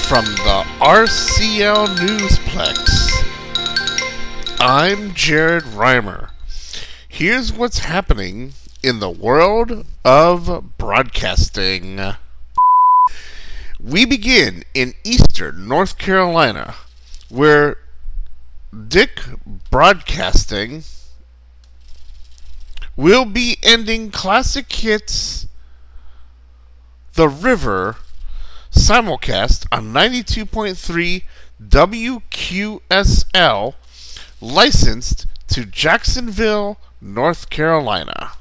From the RCL Newsplex, I'm Jared Reimer. Here's what's happening in the world of broadcasting. We begin in eastern North Carolina, where Dick Broadcasting will be ending classic hits The River Simulcast on 92.3 WQSL, licensed to Jacksonville, North Carolina.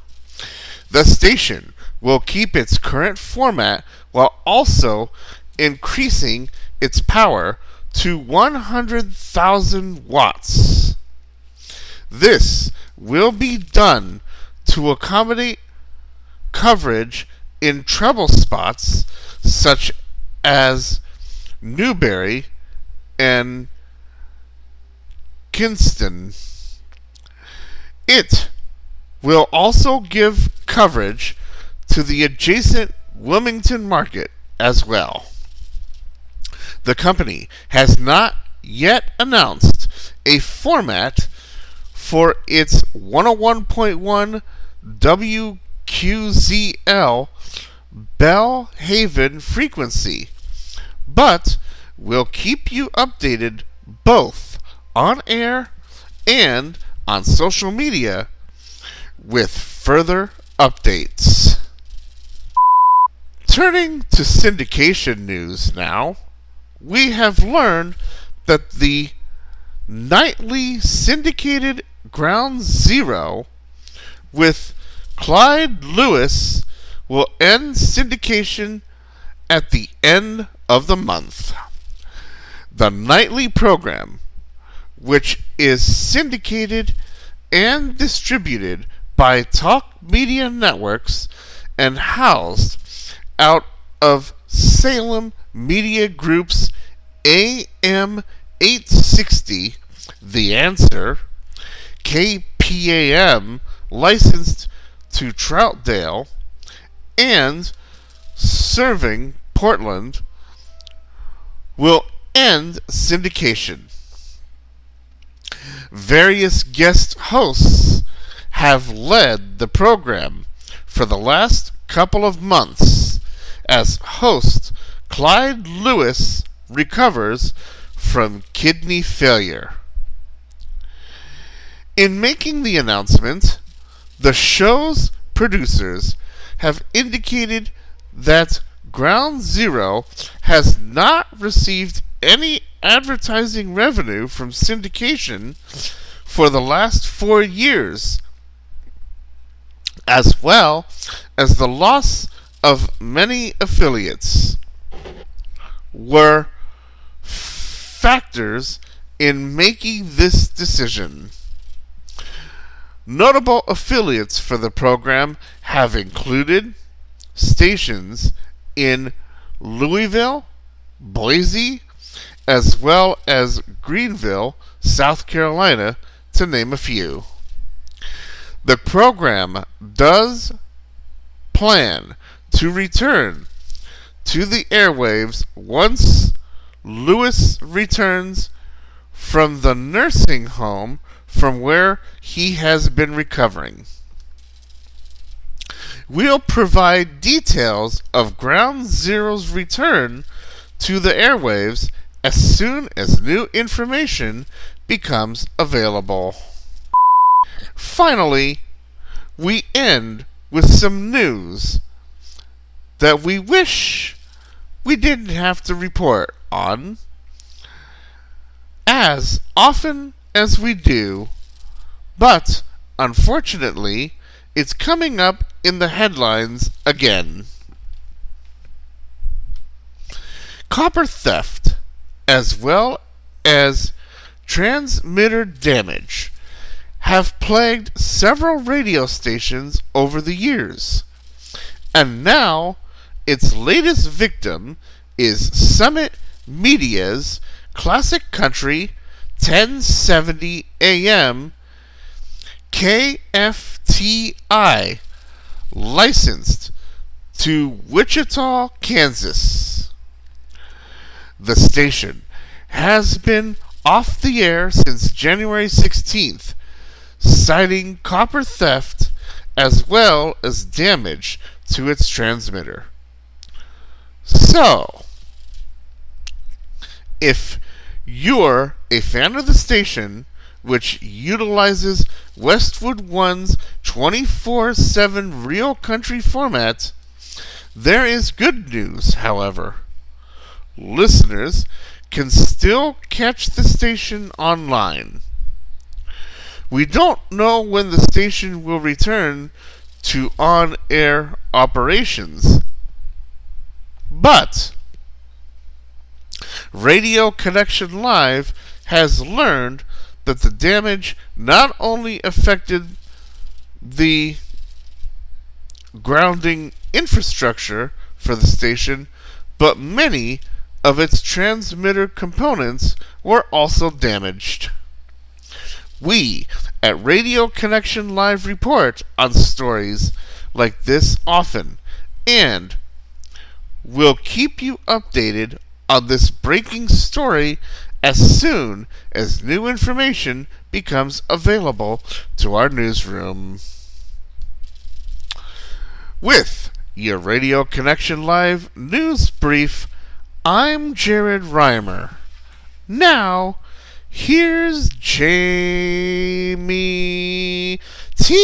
The station will keep its current format while also increasing its power to 100,000 watts. This will be done to accommodate coverage in treble spots such as Newberry and Kinston. It will also give coverage to the adjacent Wilmington market as well. The company has not yet announced a format for its 101.1 WQZL Bell Haven frequency, but will keep you updated both on air and on social media with further updates. Turning to syndication news now, we have learned that the nightly syndicated Ground Zero with Clyde Lewis will end syndication at the end of the month. The nightly program, which is syndicated and distributed by Talk Media Networks and housed out of Salem Media Group's AM 860, The Answer, KPAM, licensed to Troutdale, and serving Portland, will end syndication. Various guest hosts have led the program for the last couple of months as host Clyde Lewis recovers from kidney failure. In making the announcement, the show's producers have indicated that Ground Zero has not received any advertising revenue from syndication for the last 4 years, as well as the loss of many affiliates were factors in making this decision. Notable affiliates for the program have included stations in Louisville, Boise, as well as Greenville, South Carolina, to name a few. The program does plan to return to the airwaves once Lewis returns from the nursing home from where he has been recovering. We'll provide details of Ground Zero's return to the airwaves as soon as new information becomes available. Finally, we end with some news that we wish we didn't have to report on as often as we do, but unfortunately, it's coming up in the headlines again. Copper theft, as well as transmitter damage, have plagued several radio stations over the years, and now its latest victim is Summit Media's Classic Country 1070 AM KFTI, licensed to Wichita, Kansas. The station has been off the air since January 16th, citing copper theft as well as damage to its transmitter. So, if you're a fan of the station, which utilizes Westwood One's 24/7 real country format, there is good news, however. Listeners can still catch the station online. We don't know when the station will return to on-air operations, but Radio Connection Live has learned that the damage not only affected the grounding infrastructure for the station, but many of its transmitter components were also damaged. We at Radio Connection Live report on stories like this often, and we'll keep you updated on this breaking story as soon as new information becomes available to our newsroom. With your Radio Connection Live news brief, I'm Jared Reimer. Now, here's Jamie T.